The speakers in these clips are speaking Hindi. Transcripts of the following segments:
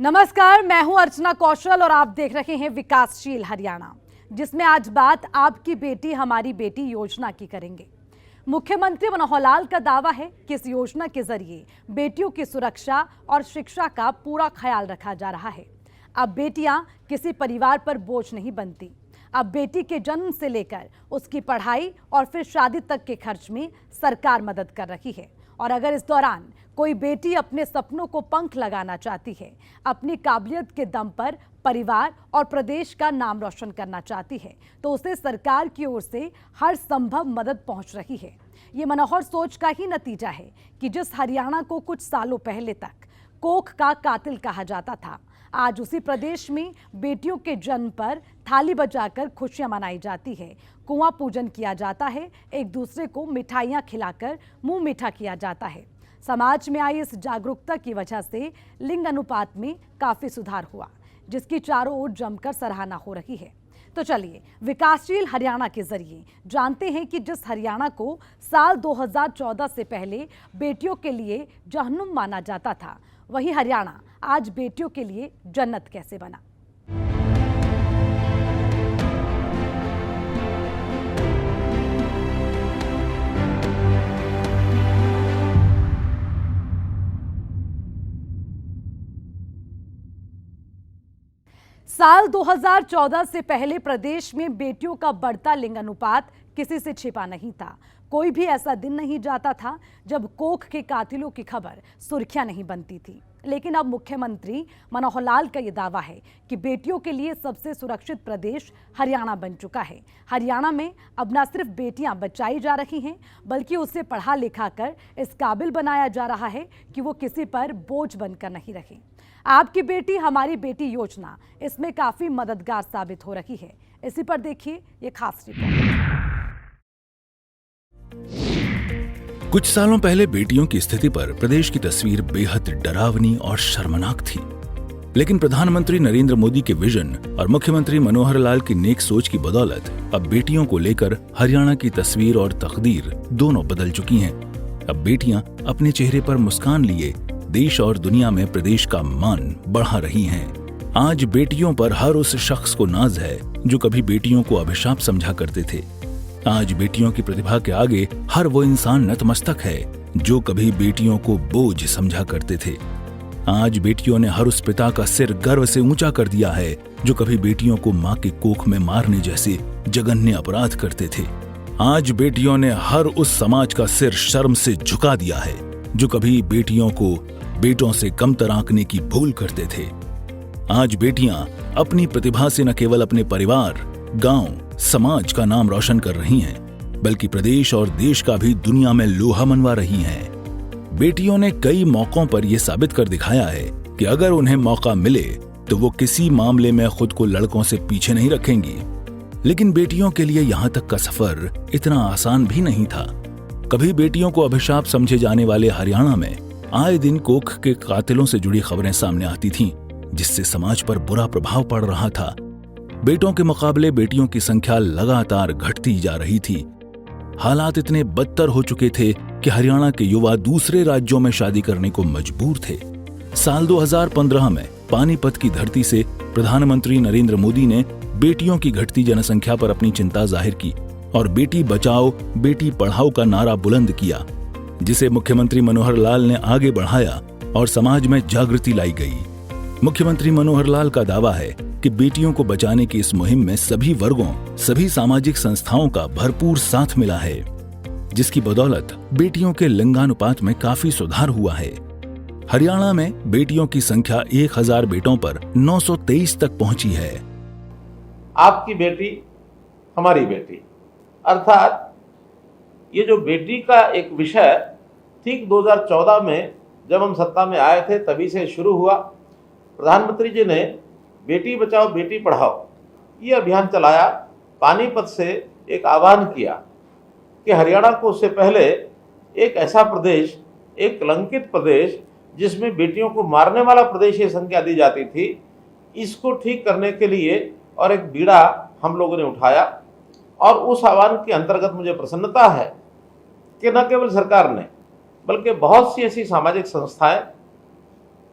नमस्कार, मैं हूं अर्चना कौशल और आप देख रहे हैं विकासशील हरियाणा, जिसमें आज बात आपकी बेटी हमारी बेटी योजना की करेंगे। मुख्यमंत्री मनोहर लाल का दावा है कि इस योजना के जरिए बेटियों की सुरक्षा और शिक्षा का पूरा ख्याल रखा जा रहा है। अब बेटियां किसी परिवार पर बोझ नहीं बनती। अब बेटी के जन्म से लेकर उसकी पढ़ाई और फिर शादी तक के खर्च में सरकार मदद कर रही है। और अगर इस दौरान कोई बेटी अपने सपनों को पंख लगाना चाहती है, अपनी काबिलियत के दम पर परिवार और प्रदेश का नाम रोशन करना चाहती है, तो उसे सरकार की ओर से हर संभव मदद पहुंच रही है। ये मनोहर सोच का ही नतीजा है कि जिस हरियाणा को कुछ सालों पहले तक कोख का कातिल कहा जाता था, आज उसी प्रदेश में बेटियों के जन्म पर थाली बजाकर खुशियां मनाई जाती है, कुआं पूजन किया जाता है, एक दूसरे को मिठाइयां खिलाकर मुंह मीठा किया जाता है। समाज में आई इस जागरूकता की वजह से लिंग अनुपात में काफी सुधार हुआ, जिसकी चारों ओर जमकर सराहना हो रही है। तो चलिए विकासशील हरियाणा के जरिए जानते हैं कि जिस हरियाणा को साल 2014 से पहले बेटियों के लिए जहन्नुम माना जाता था, वही हरियाणा आज बेटियों के लिए जन्नत कैसे बना। साल 2014 से पहले प्रदेश में बेटियों का बढ़ता लिंग अनुपात किसी से छिपा नहीं था। कोई भी ऐसा दिन नहीं जाता था जब कोख के कातिलों की खबर सुर्खियां नहीं बनती थी। लेकिन अब मुख्यमंत्री मनोहर लाल का यह दावा है कि बेटियों के लिए सबसे सुरक्षित प्रदेश हरियाणा बन चुका है। हरियाणा में अब न सिर्फ बेटियां बचाई जा रही हैं, बल्कि उसे पढ़ा लिखा कर इस काबिल बनाया जा रहा है कि वो किसी पर बोझ बनकर नहीं रहे। आपकी बेटी हमारी बेटी योजना इसमें काफी मददगार साबित हो रही है। इसी पर देखिए ये खास रिपोर्ट। कुछ सालों पहले बेटियों की स्थिति पर प्रदेश की तस्वीर बेहद डरावनी और शर्मनाक थी, लेकिन प्रधानमंत्री नरेंद्र मोदी के विजन और मुख्यमंत्री मनोहर लाल की नेक सोच की बदौलत अब बेटियों को लेकर हरियाणा की तस्वीर और तकदीर दोनों बदल चुकी हैं। अब बेटियां अपने चेहरे पर मुस्कान लिए देश और दुनिया में प्रदेश का मान बढ़ा रही हैं। आज बेटियों पर हर उस शख्स को नाज है जो कभी बेटियों को अभिशाप समझा करते थे। आज बेटियों की प्रतिभा के आगे हर वो इंसान नतमस्तक है जो कभी बेटियों को बोझ समझा करते थे। आज बेटियों ने हर उस पिता का सिर गर्व से ऊंचा कर दिया है जो कभी बेटियों को मां के कोख में मारने जैसे जघन्य अपराध करते थे। आज बेटियों ने हर उस समाज का सिर शर्म से झुका दिया है जो कभी बेटियों को बेटों से कमतर आंकने की भूल करते थे। आज बेटियां अपनी प्रतिभा से न केवल अपने परिवार, गांव, समाज का नाम रोशन कर रही हैं, बल्कि प्रदेश और देश का भी दुनिया में लोहा मनवा रही हैं। बेटियों ने कई मौकों पर यह साबित कर दिखाया है कि अगर उन्हें मौका मिले तो वो किसी मामले में खुद को लड़कों से पीछे नहीं रखेंगी। लेकिन बेटियों के लिए यहां तक का सफर इतना आसान भी नहीं था। कभी बेटियों को अभिशाप समझे जाने वाले हरियाणा में आए दिन कोख के कातिलों से जुड़ी खबरें सामने आती थीं, जिससे समाज पर बुरा प्रभाव पड़ रहा था। बेटों के मुकाबले बेटियों की संख्या लगातार घटती जा रही थी। हालात इतने बदतर हो चुके थे कि हरियाणा के युवा दूसरे राज्यों में शादी करने को मजबूर थे। साल 2015 में पानीपत की धरती से प्रधानमंत्री नरेंद्र मोदी ने बेटियों की घटती जनसंख्या पर अपनी चिंता जाहिर की और बेटी बचाओ बेटी पढ़ाओ का नारा बुलंद किया, जिसे मुख्यमंत्री मनोहर लाल ने आगे बढ़ाया और समाज में जागृति लाई गई। मुख्यमंत्री मनोहर लाल का दावा है कि बेटियों को बचाने की इस मुहिम में सभी वर्गों, सभी सामाजिक संस्थाओं का भरपूर साथ मिला है, जिसकी बदौलत बेटियों के लिंगानुपात में काफी सुधार हुआ है। हरियाणा में बेटियों की संख्या 1000 बेटों पर 923 तक पहुंची है। आपकी बेटी हमारी बेटी, अर्थात ये जो बेटी का एक विषय ठीक 2014 में जब हम सत्ता में आए थे तभी से शुरू हुआ। प्रधानमंत्री जी ने बेटी बचाओ बेटी पढ़ाओ ये अभियान चलाया। पानीपत से एक आह्वान किया कि हरियाणा को उससे पहले एक ऐसा प्रदेश, एक कलंकित प्रदेश जिसमें बेटियों को मारने वाला प्रदेश ये संज्ञा दी जाती थी, इसको ठीक करने के लिए और एक बीड़ा हम लोगों ने उठाया। और उस आह्वान के अंतर्गत मुझे प्रसन्नता है कि न केवल सरकार ने बल्कि बहुत सी ऐसी सामाजिक संस्थाएं,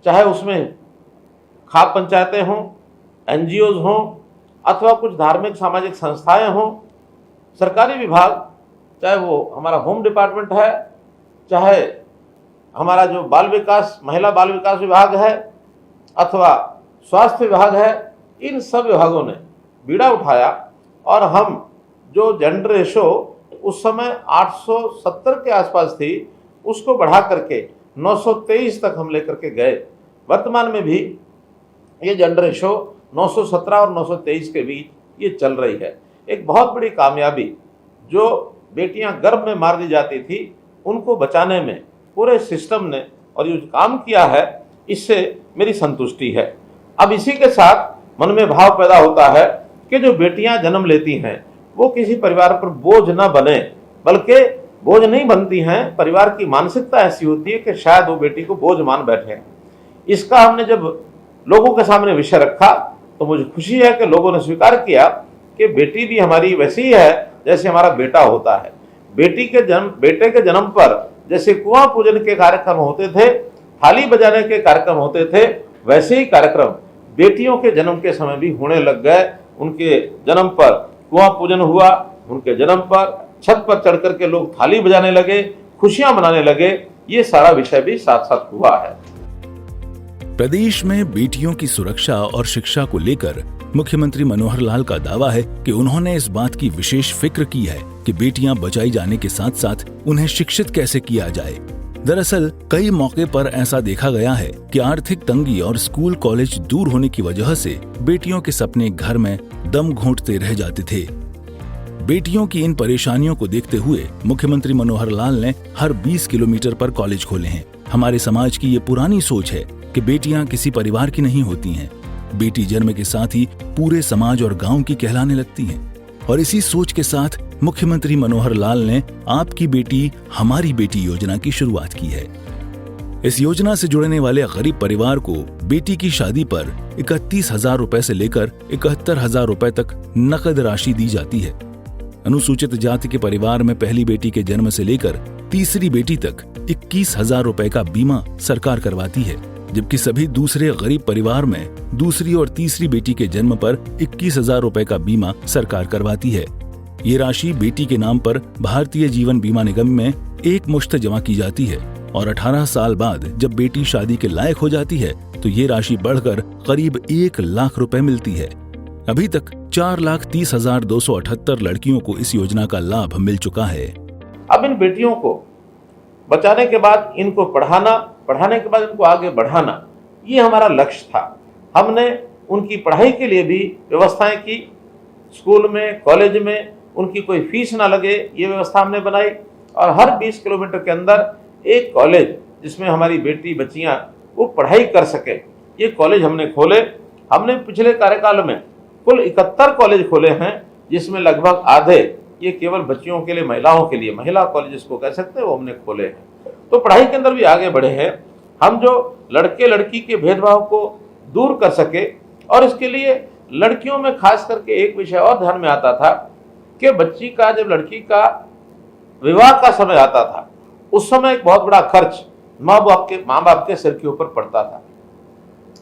चाहे उसमें खाप पंचायतें हों, एनजीओज हों अथवा कुछ धार्मिक सामाजिक संस्थाएं हों, सरकारी विभाग, चाहे वो हमारा होम डिपार्टमेंट है, चाहे हमारा जो बाल विकास महिला बाल विकास विभाग है अथवा स्वास्थ्य विभाग है, इन सब विभागों ने बीड़ा उठाया और हम जो जेंडर रेशो उस समय 870 के आसपास थी उसको बढ़ा करके 923 तक हम लेकर के गए। वर्तमान में भी ये जेंडर रेशो 917 और 923 के बीच ये चल रही है। एक बहुत बड़ी कामयाबी, जो बेटियां गर्भ में मार दी जाती थी उनको बचाने में पूरे सिस्टम ने और ये काम किया है, इससे मेरी संतुष्टि है। अब इसी के साथ मन में भाव पैदा होता है कि जो बेटियां जन्म लेती हैं वो किसी परिवार पर बोझ न बने, बल्कि बोझ नहीं बनती हैं, परिवार की मानसिकता ऐसी होती है कि शायद वो बेटी को बोझ मान बैठे। इसका हमने जब लोगों के सामने विषय रखा तो मुझे खुशी है कि लोगों ने स्वीकार किया कि बेटी भी हमारी वैसी ही है जैसे हमारा बेटा होता है। बेटे के जन्म पर जैसे कुआं पूजन के कार्यक्रम होते थे, थाली बजाने के कार्यक्रम होते थे, वैसे ही कार्यक्रम बेटियों के जन्म के समय भी होने लग गए। उनके जन्म पर कुआं पूजन हुआ, उनके जन्म पर छत पर चढ़ करके लोग थाली बजाने लगे, खुशियां मनाने लगे। ये सारा विषय भी साथ साथ हुआ है। प्रदेश में बेटियों की सुरक्षा और शिक्षा को लेकर मुख्यमंत्री मनोहर लाल का दावा है कि उन्होंने इस बात की विशेष फिक्र की है कि बेटियां बचाई जाने के साथ साथ उन्हें शिक्षित कैसे किया जाए। दरअसल कई मौके पर ऐसा देखा गया है कि आर्थिक तंगी और स्कूल कॉलेज दूर होने की वजह से बेटियों के सपने घर में दम घोंटते रह जाते थे। बेटियों की इन परेशानियों को देखते हुए मुख्यमंत्री मनोहर लाल ने हर 20 किलोमीटर पर कॉलेज खोले हैं। हमारे समाज की ये पुरानी सोच है कि बेटियां किसी परिवार की नहीं होती हैं। बेटी जन्म के साथ ही पूरे समाज और गांव की कहलाने लगती हैं। और इसी सोच के साथ मुख्यमंत्री मनोहर लाल ने आपकी बेटी हमारी बेटी योजना की शुरुआत की है। इस योजना से जुड़ने वाले गरीब परिवार को बेटी की शादी पर 31,000 रुपए से लेकर 71,000 रुपए तक नकद राशि दी जाती है। अनुसूचित जाति के परिवार में पहली बेटी के जन्म से लेकर तीसरी बेटी तक 21,000 रुपए का बीमा सरकार करवाती है, जबकि सभी दूसरे गरीब परिवार में दूसरी और तीसरी बेटी के जन्म पर 21,000 रुपए का बीमा सरकार करवाती है। ये राशि बेटी के नाम पर भारतीय जीवन बीमा निगम में एक मुश्त जमा की जाती है और 18 साल बाद जब बेटी शादी के लायक हो जाती है तो ये राशि बढ़कर करीब 1 लाख रुपए मिलती है। अभी तक 4,30,278 लड़कियों को इस योजना का लाभ मिल चुका है। अब इन बेटियों को बचाने के बाद इनको पढ़ाने के बाद इनको आगे बढ़ाना, ये हमारा लक्ष्य था। हमने उनकी पढ़ाई के लिए भी व्यवस्थाएं की। स्कूल में, कॉलेज में उनकी कोई फीस ना लगे, ये व्यवस्था हमने बनाई। और हर 20 किलोमीटर के अंदर एक कॉलेज जिसमें हमारी बेटी बच्चियां वो पढ़ाई कर सके, ये कॉलेज हमने खोले। हमने पिछले कार्यकाल में कुल 71 कॉलेज खोले हैं, जिसमें लगभग आधे ये केवल बच्चियों के लिए, महिलाओं के लिए, महिला कॉलेज जिसको कह सकते हैं, वो हमने खोले हैं। तो पढ़ाई के अंदर भी आगे बढ़े हैं हम, जो लड़के लड़की के भेदभाव को दूर कर सके। और इसके लिए लड़कियों में खास करके एक विषय और ध्यान में आता था कि बच्ची का, जब लड़की का विवाह का समय आता था, उस समय एक बहुत बड़ा खर्च माँ बाप के सिर के ऊपर पड़ता था।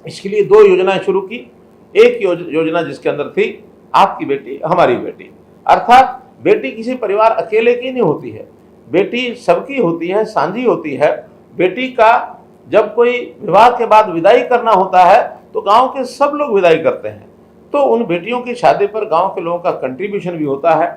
इसके लिए 2 योजनाएं शुरू की। एक योजना जिसके अंदर थी आपकी बेटी हमारी बेटी, अर्थात बेटी किसी परिवार अकेले की नहीं होती है, बेटी सबकी होती है, सांझी होती है। बेटी का जब कोई विवाह के बाद विदाई करना होता है तो गांव के सब लोग विदाई करते हैं, तो उन बेटियों की शादी पर गांव के लोगों का कंट्रीब्यूशन भी होता है।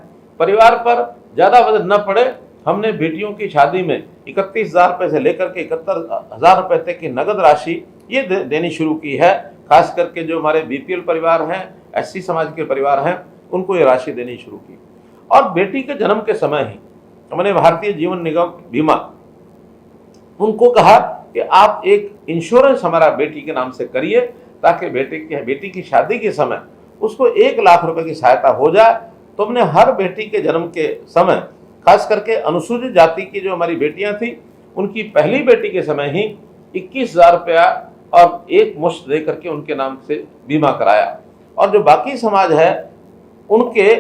परिवार पर ज़्यादा वजन न पड़े, हमने बेटियों की शादी में 31,000 रुपये से लेकर के 71,000 रुपये तक की नगद राशि ये देनी शुरू की है। खास करके जो हमारे BPL परिवार हैं, SC समाज के परिवार हैं, उनको ये राशि देनी शुरू की। और बेटी के जन्म के समय ही हमने भारतीय जीवन निगम बीमा उनको कहा कि आप एक इंश्योरेंस हमारा बेटी के नाम से करिए, ताकि बेटी की शादी के समय उसको 1 लाख रुपए की सहायता हो जाए। तो हमने हर बेटी के जन्म के समय, खास करके अनुसूचित जाति की जो हमारी बेटियां थी, उनकी पहली बेटी के समय ही 21,000 रुपया और एक मुश्त दे करके उनके नाम से बीमा कराया। और जो बाकी समाज है उनके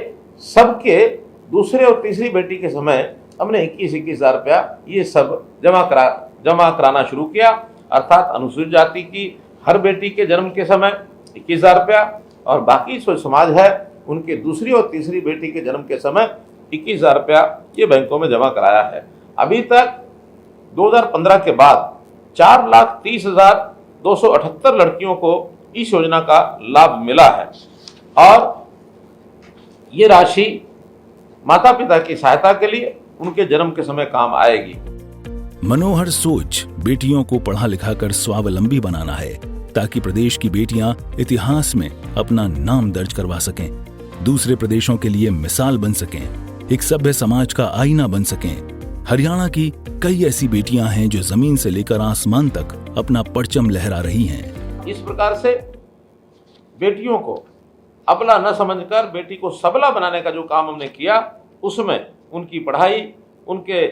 सबके दूसरे और तीसरी बेटी के समय हमने 21,000 रुपया ये सब जमा कराना शुरू किया। अर्थात अनुसूचित जाति की हर बेटी के जन्म के समय 21,000 रुपया और बाकी जो समाज है उनके दूसरी और तीसरी बेटी के जन्म के समय 21,000 रुपया ये बैंकों में जमा कराया है। अभी तक 2015 के बाद 4,30,278 लड़कियों को इस योजना का लाभ मिला है और ये राशि माता पिता की सहायता के लिए उनके जन्म के समय काम आएगी। मनोहर सोच बेटियों को पढ़ा लिखा कर स्वावलंबी बनाना है ताकि प्रदेश की बेटियां इतिहास में अपना नाम दर्ज करवा सकें, दूसरे प्रदेशों के लिए मिसाल बन सकें, एक सभ्य समाज का आईना बन सकें। हरियाणा की कई ऐसी बेटियां हैं जो जमीन से लेकर आसमान तक अपना परचम लहरा रही हैं। इस प्रकार से बेटियों को अबला न समझकर बेटी को सबला बनाने का जो काम हमने किया, उसमें उनकी पढ़ाई, उनके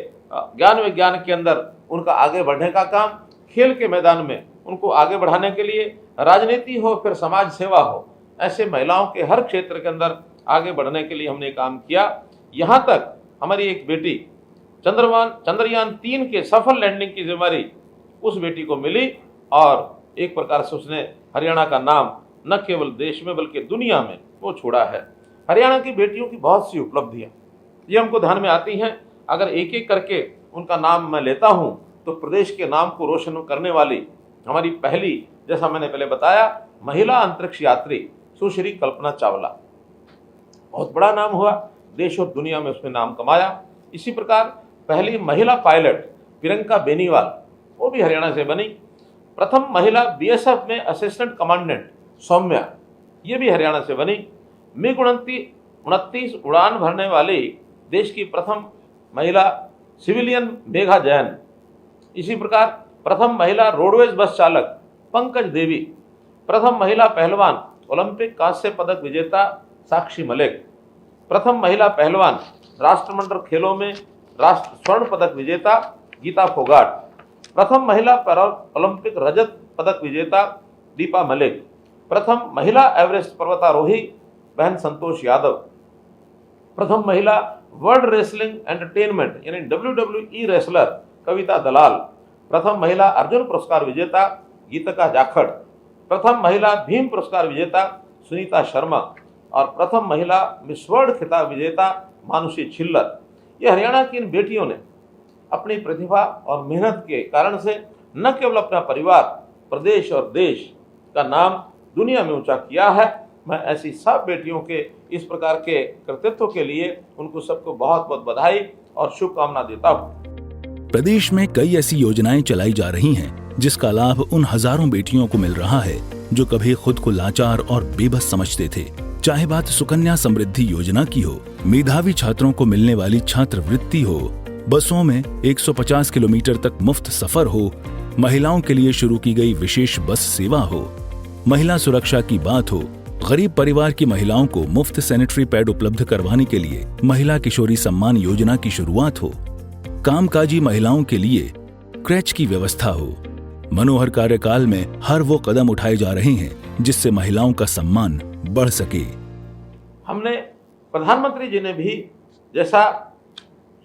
ज्ञान विज्ञान के अंदर उनका आगे बढ़ने का काम, खेल के मैदान में उनको आगे बढ़ाने के लिए, राजनीति हो फिर समाज सेवा हो, ऐसे महिलाओं के हर क्षेत्र के अंदर आगे बढ़ने के लिए हमने काम किया। यहाँ तक हमारी एक बेटी चंद्रयान 3 के सफल लैंडिंग की जिम्मेदारी उस बेटी को मिली और एक प्रकार से उसने हरियाणा का नाम न केवल देश में बल्कि दुनिया में वो छोड़ा है। हरियाणा की बेटियों की बहुत सी उपलब्धियां ये हमको ध्यान में आती हैं। अगर एक एक करके उनका नाम मैं लेता हूं तो प्रदेश के नाम को रोशन करने वाली हमारी पहली, जैसा मैंने पहले बताया, महिला अंतरिक्ष यात्री सुश्री कल्पना चावला, बहुत बड़ा नाम हुआ, देश और दुनिया में उसने नाम कमाया। इसी प्रकार पहली महिला पायलट प्रियंका बेनीवाल, वो भी हरियाणा से बनी। प्रथम महिला बीएसएफ में असिस्टेंट कमांडेंट सौम्या, ये भी हरियाणा से बनी। मिग 29 उड़ान भरने वाली देश की प्रथम महिला सिविलियन मेघा जैन। इसी प्रकार प्रथम महिला रोडवेज बस चालक पंकज देवी, प्रथम महिला पहलवान ओलंपिक कांस्य पदक विजेता साक्षी मलिक, प्रथम महिला पहलवान राष्ट्रमंडल खेलों में राष्ट्र स्वर्ण पदक विजेता गीता फोगाट, प्रथम महिला ओलंपिक रजत पदक विजेता दीपा मलिक, प्रथम महिला एवरेस्ट पर्वतारोही बहन संतोष यादव, प्रथम महिला वर्ल्ड रेसलिंग एंटरटेनमेंट यानी WWE रेसलर कविता दलाल, प्रथम महिला अर्जुन पुरस्कार विजेता गीतिका जाखड़, प्रथम महिला भीम पुरस्कार विजेता सुनीता शर्मा और प्रथम महिला मिस वर्ल्ड खिताब विजेता मानुषी छिल्लर। ये हरियाणा की इन बेटियों ने अपनी प्रतिभा और मेहनत के कारण से न केवल अपना परिवार, प्रदेश और देश का नाम दुनिया में ऊंचा किया है। मैं ऐसी सब बेटियों के इस प्रकार के कृतित्व के लिए उनको सबको बहुत बहुत बधाई और शुभकामना देता हूँ। प्रदेश में कई ऐसी योजनाएं चलाई जा रही हैं जिसका लाभ उन हजारों बेटियों को मिल रहा है जो कभी खुद को लाचार और बेबस समझते थे। चाहे बात सुकन्या समृद्धि योजना की हो, मेधावी छात्रों को मिलने वाली छात्रवृत्ति हो, बसों में 150 किलोमीटर तक मुफ्त सफर हो, महिलाओं के लिए शुरू की गई विशेष बस सेवा हो, महिला सुरक्षा की बात हो, गरीब परिवार की महिलाओं को मुफ्त सैनिटरी पैड उपलब्ध करवाने के लिए महिला किशोरी सम्मान योजना की शुरुआत हो, कामकाजी महिलाओं के लिए क्रैच की व्यवस्था हो। मनोहर कार्यकाल में हर वो कदम उठाए जा रहे हैं जिससे महिलाओं का सम्मान बढ़ सके। हमने प्रधानमंत्री जी ने भी जैसा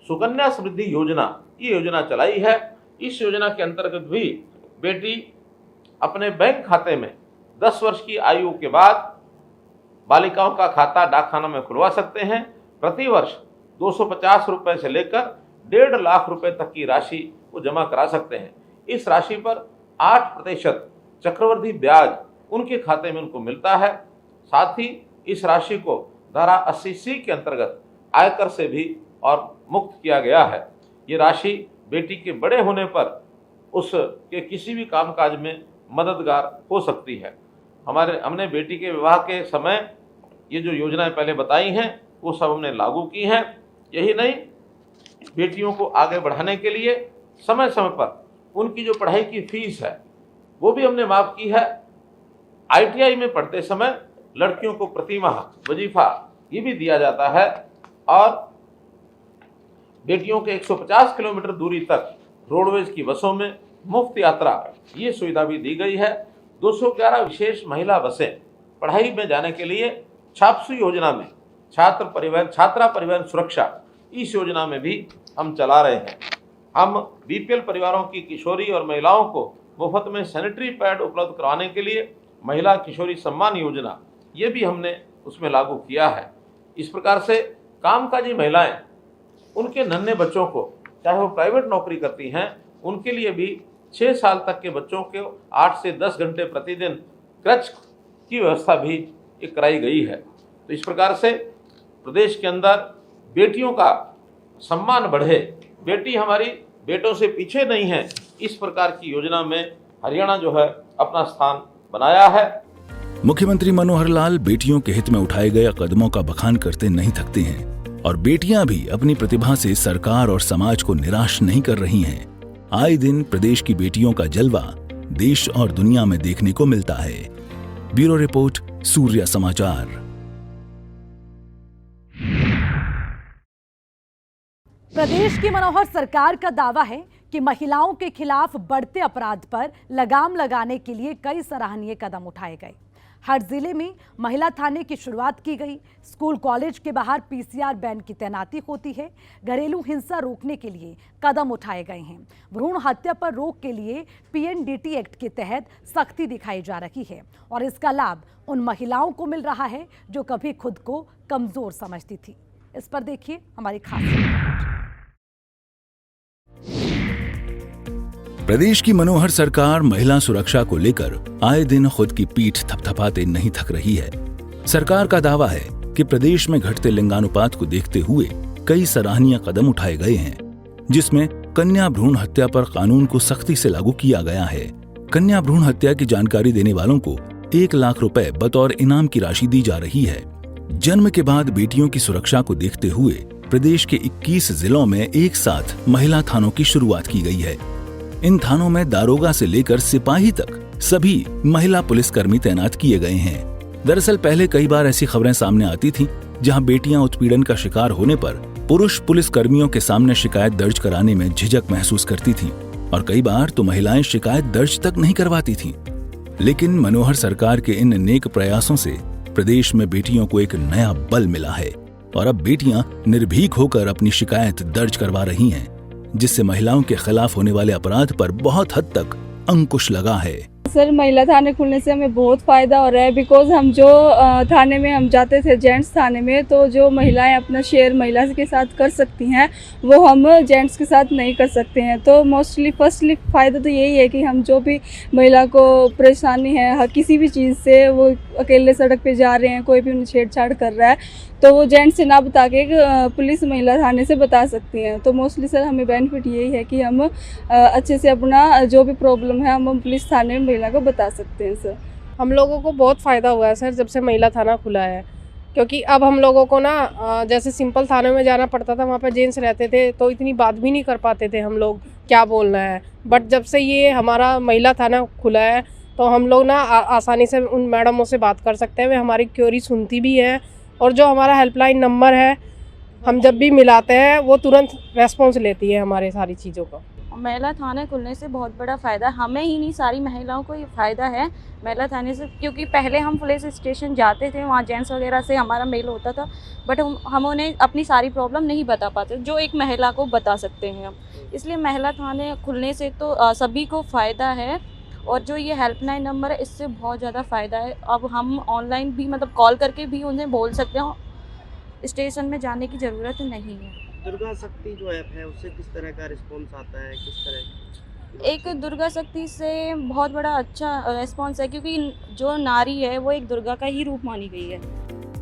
सुकन्या समृद्धि योजना, ये योजना चलाई है, इस योजना के अंतर्गत भी बेटी अपने बैंक खाते में 10 वर्ष की आयु के बाद बालिकाओं का खाता डाकखाना में खुलवा सकते हैं। प्रति वर्ष 250 रुपए से लेकर 1.5 लाख रुपए तक की राशि वो जमा करा सकते हैं। इस राशि पर 8% चक्रवृद्धि ब्याज उनके खाते में उनको मिलता है। साथ ही इस राशि को धारा 80C के अंतर्गत आयकर से भी और मुक्त किया गया है। ये राशि बेटी के बड़े होने पर उसके किसी भी कामकाज में मददगार हो सकती है। हमने बेटी के विवाह के समय ये जो योजनाएं पहले बताई हैं वो सब हमने लागू की हैं। यही नहीं, बेटियों को आगे बढ़ाने के लिए समय समय पर उनकी जो पढ़ाई की फीस है वो भी हमने माफ़ की है। ITI में पढ़ते समय लड़कियों को प्रति माह वजीफा ये भी दिया जाता है और बेटियों के 150 किलोमीटर दूरी तक रोडवेज की बसों में मुफ्त यात्रा ये सुविधा भी दी गई है। 211 विशेष महिला बसें पढ़ाई में जाने के लिए छापसू योजना में छात्रा परिवहन सुरक्षा इस योजना में भी हम चला रहे हैं। हम BPL परिवारों की किशोरी और महिलाओं को मुफ्त में सैनिटरी पैड उपलब्ध कराने के लिए महिला किशोरी सम्मान योजना, ये भी हमने उसमें लागू किया है। इस प्रकार से कामकाजी महिलाएं, उनके नन्हे बच्चों को, चाहे वो प्राइवेट नौकरी करती हैं, उनके लिए भी 6 साल तक के बच्चों को 8 से 10 घंटे प्रतिदिन क्रच की व्यवस्था भी कराई गई है। तो इस प्रकार से प्रदेश के अंदर बेटियों का सम्मान बढ़े, बेटी हमारी बेटों से पीछे नहीं है, इस प्रकार की योजना में हरियाणा जो है अपना स्थान बनाया है। मुख्यमंत्री मनोहर लाल बेटियों के हित में उठाए गए कदमों का बखान करते नहीं थकते हैं और बेटियां भी अपनी प्रतिभा से सरकार और समाज को निराश नहीं कर रही हैं। आए दिन प्रदेश की बेटियों का जलवा देश और दुनिया में देखने को मिलता है। ब्यूरो रिपोर्ट, सूर्य समाचार। प्रदेश की मनोहर सरकार का दावा है कि महिलाओं के खिलाफ बढ़ते अपराध पर लगाम लगाने के लिए कई सराहनीय कदम उठाए गए। हर जिले में महिला थाने की शुरुआत की गई। स्कूल कॉलेज के बाहर पीसीआर बैंड की तैनाती होती है। घरेलू हिंसा रोकने के लिए कदम उठाए गए हैं। भ्रूण हत्या पर रोक के लिए पीएनडीटी एक्ट के तहत सख्ती दिखाई जा रही है और इसका लाभ उन महिलाओं को मिल रहा है जो कभी खुद को कमजोर समझती थी। इस पर देखिए हमारी खास रिपोर्ट। प्रदेश की मनोहर सरकार महिला सुरक्षा को लेकर आए दिन खुद की पीठ थपथपाते नहीं थक रही है। सरकार का दावा है कि प्रदेश में घटते लिंगानुपात को देखते हुए कई सराहनीय कदम उठाए गए हैं, जिसमें कन्या भ्रूण हत्या पर कानून को सख्ती से लागू किया गया है। कन्या भ्रूण हत्या की जानकारी देने वालों को 1 लाख रुपए बतौर इनाम की राशि दी जा रही है। जन्म के बाद बेटियों की सुरक्षा को देखते हुए प्रदेश के 21 जिलों में एक साथ महिला थानों की शुरुआत की गई है। इन थानों में दारोगा से लेकर सिपाही तक सभी महिला पुलिसकर्मी तैनात किए गए हैं। दरअसल पहले कई बार ऐसी खबरें सामने आती थीं, जहां बेटियां उत्पीड़न का शिकार होने पर पुरुष पुलिसकर्मियों के सामने शिकायत दर्ज कराने में झिझक महसूस करती थीं और कई बार तो महिलाएं शिकायत दर्ज तक नहीं करवाती थीं। लेकिन मनोहर सरकार के इन नेक प्रयासों से प्रदेश में बेटियों को एक नया बल मिला है और अब बेटियां निर्भीक होकर अपनी शिकायत दर्ज करवा रही हैं, जिससे महिलाओं के खिलाफ होने वाले अपराध पर बहुत हद तक अंकुश लगा है। सर, महिला थाने खुलने से हमें बहुत फ़ायदा हो रहा है। बिकॉज हम जो थाने में हम जाते थे जेंट्स थाने में, तो जो महिलाएं अपना शेयर महिला के साथ कर सकती हैं वो हम जेंट्स के साथ नहीं कर सकते हैं। तो मोस्टली फर्स्टली फ़ायदा तो यही है कि हम जो भी महिला को परेशानी है किसी भी चीज़ से, वो अकेले सड़क पे जा रहे हैं, कोई भी उन्हें छेड़छाड़ कर रहा है, तो वो जेंट्स से ना बता के पुलिस महिला थाने से बता सकती हैं। तो मोस्टली सर हमें बेनिफिट यही है कि हम अच्छे से अपना जो भी प्रॉब्लम है हम पुलिस थाने में महिला को बता सकते हैं। सर, हम लोगों को बहुत फ़ायदा हुआ है सर जब से महिला थाना खुला है, क्योंकि अब हम लोगों को ना जैसे सिंपल थाने में जाना पड़ता था, वहाँ पे जेंट्स रहते थे तो इतनी बात भी नहीं कर पाते थे हम लोग क्या बोलना है। बट जब से ये हमारा महिला थाना खुला है तो हम लोग ना आसानी से उन मैडमों से बात कर सकते हैं, वे हमारी क्वेरी सुनती भी हैं और जो हमारा हेल्पलाइन नंबर है हम जब भी मिलाते हैं वो तुरंत रेस्पॉन्स लेती है हमारे सारी चीज़ों का। महिला थाने खुलने से बहुत बड़ा फ़ायदा हमें ही नहीं, सारी महिलाओं को ये फ़ायदा है महिला थाने से। क्योंकि पहले हम पुलिस स्टेशन जाते थे, वहाँ जेंट्स वगैरह से हमारा मेल होता था, बट हम उन्हें अपनी सारी प्रॉब्लम नहीं बता पाते जो एक महिला को बता सकते हैं हम। इसलिए महिला थाने खुलने से तो सभी को फ़ायदा है और जो ये हेल्पलाइन नंबर है इससे बहुत ज़्यादा फ़ायदा है। अब हम ऑनलाइन भी मतलब कॉल करके भी उन्हें बोल सकते हैं, स्टेशन में जाने की ज़रूरत नहीं है। दुर्गा शक्ति जो ऐप है उससे किस तरह का रिस्पॉन्स आता है, किस तरह? एक दुर्गा शक्ति से बहुत बड़ा अच्छा रिस्पॉन्स है, क्योंकि जो नारी है वो एक दुर्गा का ही रूप मानी गई है।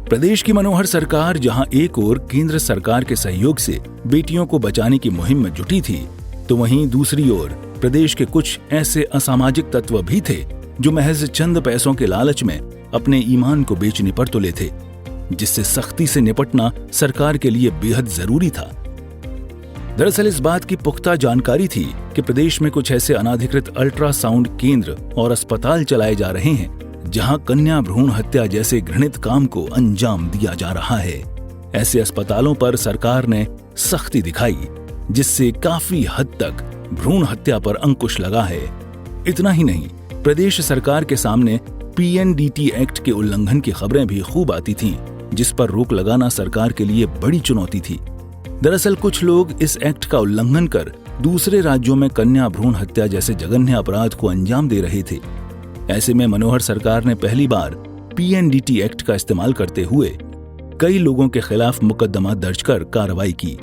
प्रदेश की मनोहर सरकार जहां एक ओर केंद्र सरकार के सहयोग से बेटियों को बचाने की मुहिम में जुटी थी, तो वहीं दूसरी ओर प्रदेश के कुछ ऐसे असामाजिक तत्व भी थे जो महज चंद पैसों के लालच में अपने ईमान को बेचने पर तुले थे, जिससे सख्ती से निपटना सरकार के लिए बेहद जरूरी था। दरअसल इस बात की पुख्ता जानकारी थी कि प्रदेश में कुछ ऐसे अनाधिकृत अल्ट्रासाउंड केंद्र और अस्पताल चलाए जा रहे हैं जहां कन्या भ्रूण हत्या जैसे घृणित काम को अंजाम दिया जा रहा है। ऐसे अस्पतालों पर सरकार ने सख्ती दिखाई, जिससे काफी हद तक भ्रूण हत्या पर अंकुश लगा है। इतना ही नहीं, प्रदेश सरकार के सामने पीएनडीटी एक्ट के उल्लंघन की खबरें भी खूब आती थीं, जिस पर रोक लगाना सरकार के लिए बड़ी चुनौती थी। दरअसल कुछ लोग इस एक्ट का उल्लंघन कर दूसरे राज्यों में कन्या भ्रूण हत्या जैसे जघन्य अपराध को अंजाम दे रहे थे। ऐसे में मनोहर सरकार ने पहली बार PNDT एक्ट का इस्तेमाल करते हुए कई लोगों के खिलाफ मुकदमा दर्ज कर कार्रवाई की।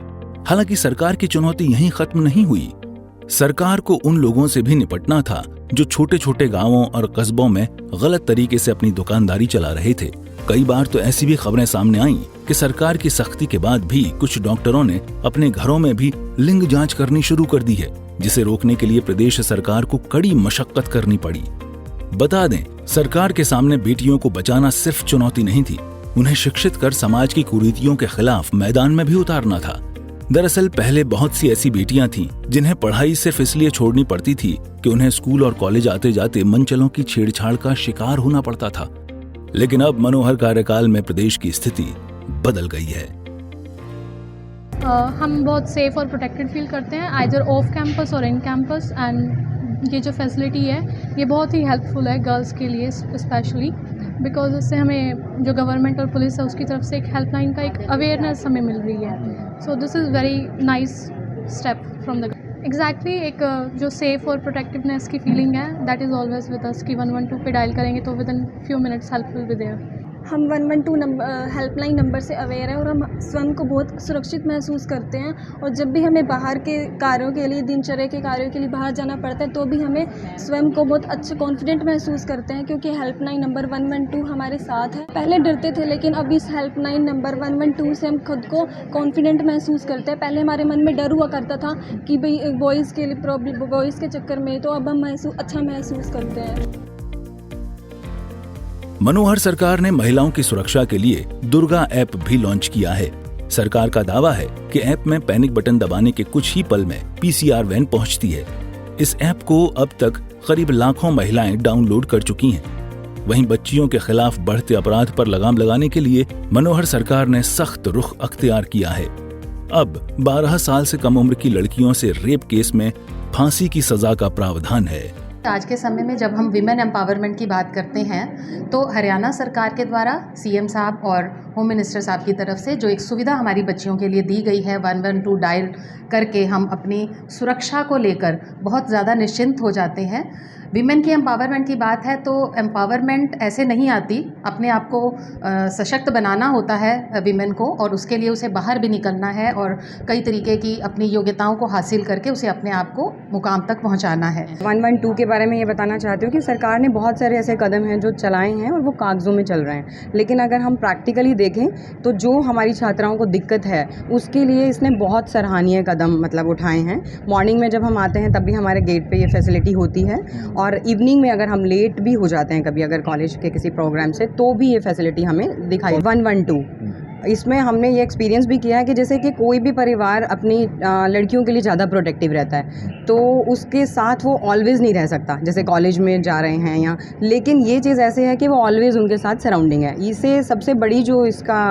हालांकि सरकार की चुनौती यहीं खत्म नहीं हुई। सरकार को उन लोगों से भी निपटना था जो छोटे छोटे गांवों और कस्बों में गलत तरीके से अपनी दुकानदारी चला रहे थे। कई बार तो ऐसी भी खबरें सामने आईं कि सरकार की सख्ती के बाद भी कुछ डॉक्टरों ने अपने घरों में भी लिंग जांच करनी शुरू कर दी है, जिसे रोकने के लिए प्रदेश सरकार को कड़ी मशक्कत करनी पड़ी। बता दें, सरकार के सामने बेटियों को बचाना सिर्फ चुनौती नहीं थी, उन्हें शिक्षित कर समाज की कुरीतियों के खिलाफ मैदान में भी उतारना था। दरअसल पहले बहुत सी ऐसी बेटियां थीं जिन्हें पढ़ाई सिर्फ इसलिए छोड़नी पड़ती थी कि उन्हें स्कूल और कॉलेज आते जाते मनचलों की छेड़छाड़ का शिकार होना पड़ता था। लेकिन अब मनोहर कार्यकाल में प्रदेश की स्थिति बदल गई है। हम बहुत सेफ और प्रोटेक्टेड फील करते हैं, आइदर ऑफ कैंपस और इन कैंपस। एंड ये जो फैसिलिटी है ये बहुत ही हेल्पफुल है गर्ल्स के लिए स्पेशली, बिकॉज इससे हमें जो गवर्नमेंट और पुलिस है उसकी तरफ से एक हेल्पलाइन का एक अवेयरनेस हमें मिल रही है। So this is very nice step from the exactly एक जो सेफ और प्रोटेक्टिवनेस की फीलिंग है that is always with us कि 112 पे डायल करेंगे तो within few minutes help will be there. हम 112 हेल्पलाइन नंबर से अवेयर हैं और हम स्वयं को बहुत सुरक्षित महसूस करते हैं। और जब भी हमें बाहर के कार्यों के लिए, दिनचर्या के कार्यों के लिए बाहर जाना पड़ता है तो भी हमें स्वयं को बहुत अच्छा कॉन्फिडेंट महसूस करते हैं, क्योंकि हेल्पलाइन नंबर 112 हमारे साथ है। पहले डरते थे, लेकिन अब इस हेल्पलाइन नंबर 112 से हम खुद को कॉन्फिडेंट महसूस करते हैं। पहले हमारे मन में डर हुआ करता था कि भाई बॉयज़ के लिए प्रॉब्लम, बॉयज़ के चक्कर में, तो अब हम अच्छा महसूस करते हैं। मनोहर सरकार ने महिलाओं की सुरक्षा के लिए दुर्गा ऐप भी लॉन्च किया है। सरकार का दावा है कि ऐप में पैनिक बटन दबाने के कुछ ही पल में PCR वैन पहुंचती है। इस ऐप को अब तक करीब लाखों महिलाएं डाउनलोड कर चुकी हैं। वहीं बच्चियों के खिलाफ बढ़ते अपराध पर लगाम लगाने के लिए मनोहर सरकार ने सख्त रुख अख्तियार किया है। अब 12 साल से कम उम्र की लड़कियों से रेप केस में फांसी की सजा का प्रावधान है। आज के समय में जब हम विमेन एम्पावरमेंट की बात करते हैं तो हरियाणा सरकार के द्वारा CM साहब और होम मिनिस्टर साहब की तरफ से जो एक सुविधा हमारी बच्चियों के लिए दी गई है, 112 डायल करके हम अपनी सुरक्षा को लेकर बहुत ज़्यादा निश्चिंत हो जाते हैं। विमेन की एम्पावरमेंट की बात है तो एम्पावरमेंट ऐसे नहीं आती, अपने आप को सशक्त बनाना होता है विमेन को, और उसके लिए उसे बाहर भी निकलना है और कई तरीके की अपनी योग्यताओं को हासिल करके उसे अपने आप को मुकाम तक पहुंचाना है। 112 के बारे में ये बताना चाहती हूँ कि सरकार ने बहुत सारे ऐसे कदम हैं जो चलाए हैं और वो कागज़ों में चल रहे हैं, लेकिन अगर हम प्रैक्टिकली देखें तो जो हमारी छात्राओं को दिक्कत है उसके लिए इसने बहुत सराहनीय कदम उठाए हैं। मॉर्निंग में जब हम आते हैं तब भी हमारे गेट पे ये फैसिलिटी होती है, और इवनिंग में अगर हम लेट भी हो जाते हैं कभी अगर कॉलेज के किसी प्रोग्राम से तो भी ये फैसिलिटी हमें दिखाई। 112 इसमें हमने ये एक्सपीरियंस भी किया है कि जैसे कि कोई भी परिवार अपनी लड़कियों के लिए ज़्यादा प्रोटेक्टिव रहता है तो उसके साथ वो ऑलवेज़ नहीं रह सकता, जैसे कॉलेज में जा रहे हैं या, लेकिन ये चीज़ ऐसे है कि वो ऑलवेज़ उनके साथ सराउंडिंग है। इसे सबसे बड़ी जो इसका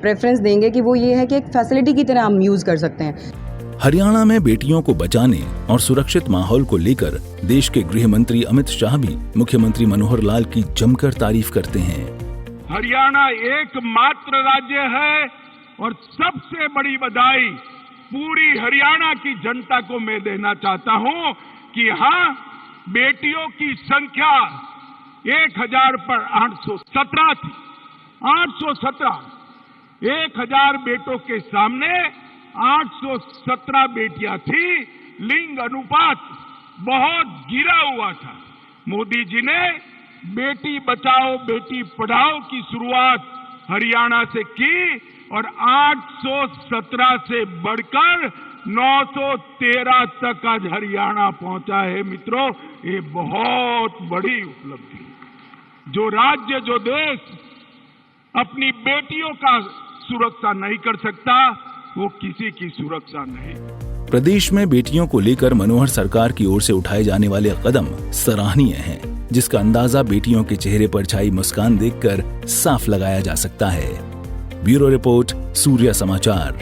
प्रेफरेंस देंगे कि वो ये है कि एक फैसिलिटी की तरह हम यूज़ कर सकते हैं। हरियाणा में बेटियों को बचाने और सुरक्षित माहौल को लेकर देश के गृह मंत्री अमित शाह भी मुख्यमंत्री मनोहर लाल की जमकर तारीफ करते हैं। हरियाणा एकमात्र राज्य है और सबसे बड़ी बधाई पूरी हरियाणा की जनता को मैं देना चाहता हूं कि हाँ, बेटियों की संख्या 1000 पर 817 थी। 817 1000 बेटों के सामने 817 बेटियां थी। लिंग अनुपात बहुत गिरा हुआ था। मोदी जी ने बेटी बचाओ बेटी पढ़ाओ की शुरुआत हरियाणा से की और 817 से बढ़कर 913 तक आज हरियाणा पहुंचा है। मित्रों, ये बहुत बड़ी उपलब्धि। जो राज्य, जो देश अपनी बेटियों का सुरक्षा नहीं कर सकता वो किसी की सुरक्षा नहीं। प्रदेश में बेटियों को लेकर मनोहर सरकार की ओर से उठाए जाने वाले कदम सराहनीय हैं, जिसका अंदाजा बेटियों के चेहरे पर छाई मुस्कान देखकर साफ लगाया जा सकता है। ब्यूरो रिपोर्ट, सूर्य समाचार।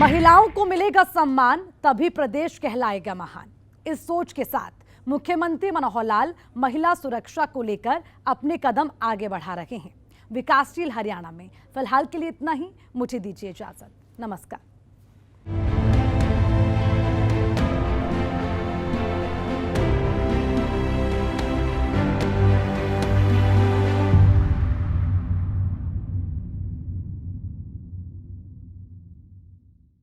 महिलाओं को मिलेगा सम्मान तभी प्रदेश कहलाएगा महान। इस सोच के साथ मुख्यमंत्री मनोहर लाल महिला सुरक्षा को लेकर अपने कदम आगे बढ़ा रहे हैं। विकासशील हरियाणा में फिलहाल के लिए इतना ही। मुझे दीजिए इजाजत। नमस्कार।